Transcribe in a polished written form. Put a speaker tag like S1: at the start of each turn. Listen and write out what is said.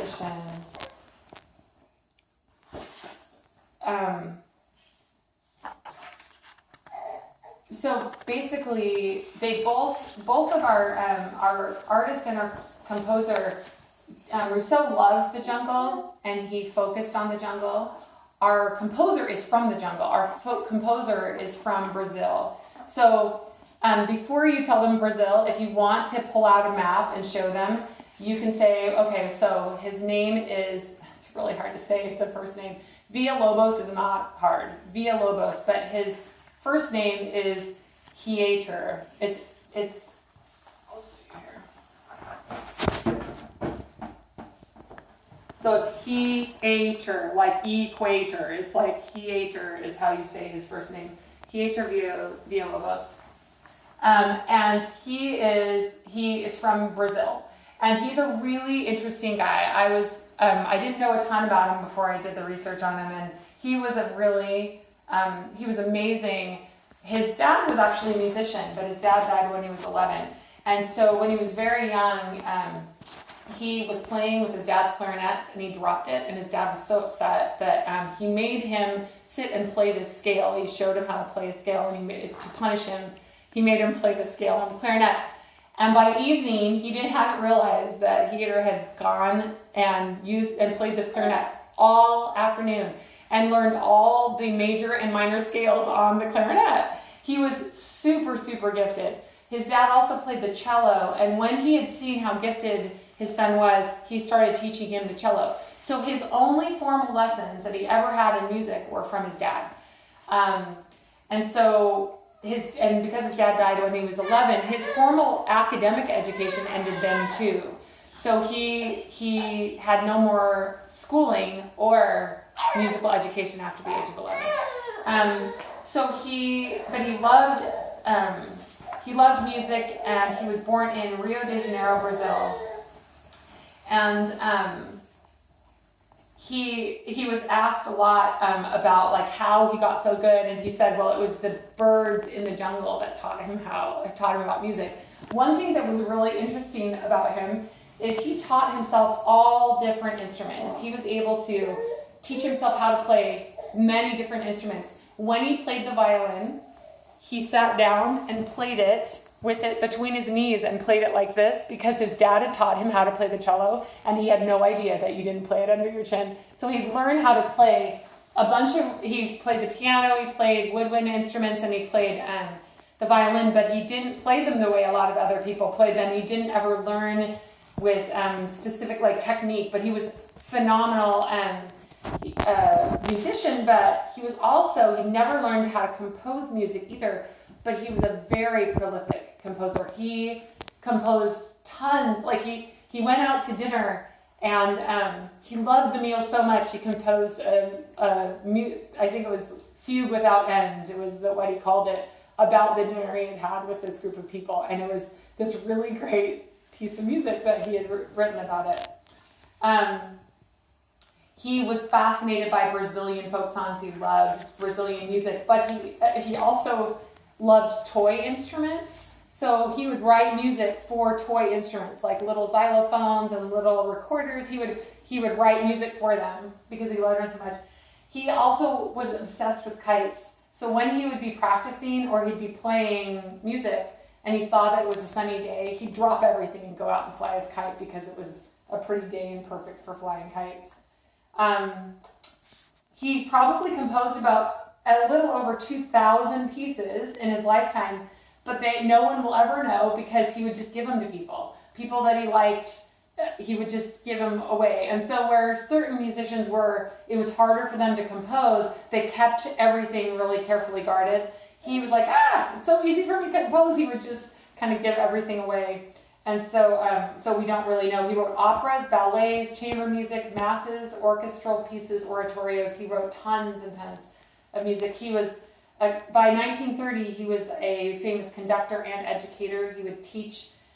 S1: musician. So basically, they both of our artist and our composer, Rousseau loved the jungle and he focused on the jungle. Our composer is from the jungle. Our composer is from Brazil. So before you tell them Brazil, if you want to pull out a map and show them, you can say, okay, so his name is, it's really hard to say the first name. Villa-Lobos is not hard. Villa-Lobos, but his first name is Hieter. It's I'll see here. So it's Hieter, like equator. It's like Hieter is how you say his first name. Hieter Villa-Lobos. And he is from Brazil. And he's a really interesting guy. I didn't know a ton about him before I did the research on him, and he was he was amazing. His dad was actually a musician, but his dad died when he was 11. And so when he was very young, he was playing with his dad's clarinet and he dropped it, and his dad was so upset that he made him sit and play this scale. He showed him how to play a scale, and to punish him, he made him play the scale on the clarinet. And by evening, he hadn't realized that Hieter had gone and played this clarinet all afternoon and learned all the major and minor scales on the clarinet. He was super, super gifted. His dad also played the cello, and when he had seen how gifted his son was, he started teaching him the cello. So his only formal lessons that he ever had in music were from his dad. And because his dad died when he was 11, his formal academic education ended then too. So he had no more schooling or musical education after the age of 11. He loved music, and he was born in Rio de Janeiro, Brazil. And he was asked a lot about like how he got so good, and he said, well, it was the birds in the jungle that taught him about music. One thing that was really interesting about him is he taught himself all different instruments. He was able to teach himself how to play many different instruments. When he played the violin, he sat down and played it with it between his knees and played it like this because his dad had taught him how to play the cello, and he had no idea that you didn't play it under your chin. So he learned how to play he played the piano, he played woodwind instruments, and he played the violin, but he didn't play them the way a lot of other people played them. He didn't ever learn with specific like technique, but he was phenomenal musician, but he never learned how to compose music either, but he was a very prolific composer. He composed tons, like he went out to dinner and he loved the meal so much he composed I think it was Fugue Without End, it was what he called it, about the dinner he had with this group of people, and it was this really great piece of music that he had written about it. He was fascinated by Brazilian folk songs. He loved Brazilian music, but he also loved toy instruments. So he would write music for toy instruments, like little xylophones and little recorders. He would write music for them because he loved it so much. He also was obsessed with kites. So when he would be practicing or he'd be playing music and he saw that it was a sunny day, he'd drop everything and go out and fly his kite because it was a pretty day and perfect for flying kites. He probably composed about a little over 2,000 pieces in his lifetime, but no one will ever know because he would just give them to people that he liked. He would just give them away. And so where certain musicians it was harder for them to compose, they kept everything really carefully guarded. He was like, it's so easy for me to compose. He would just kind of give everything away. And so we don't really know. He wrote operas, ballets, chamber music, masses, orchestral pieces, oratorios. He wrote tons and tons of music. He was, by 1930, he was a famous conductor and educator. He would teach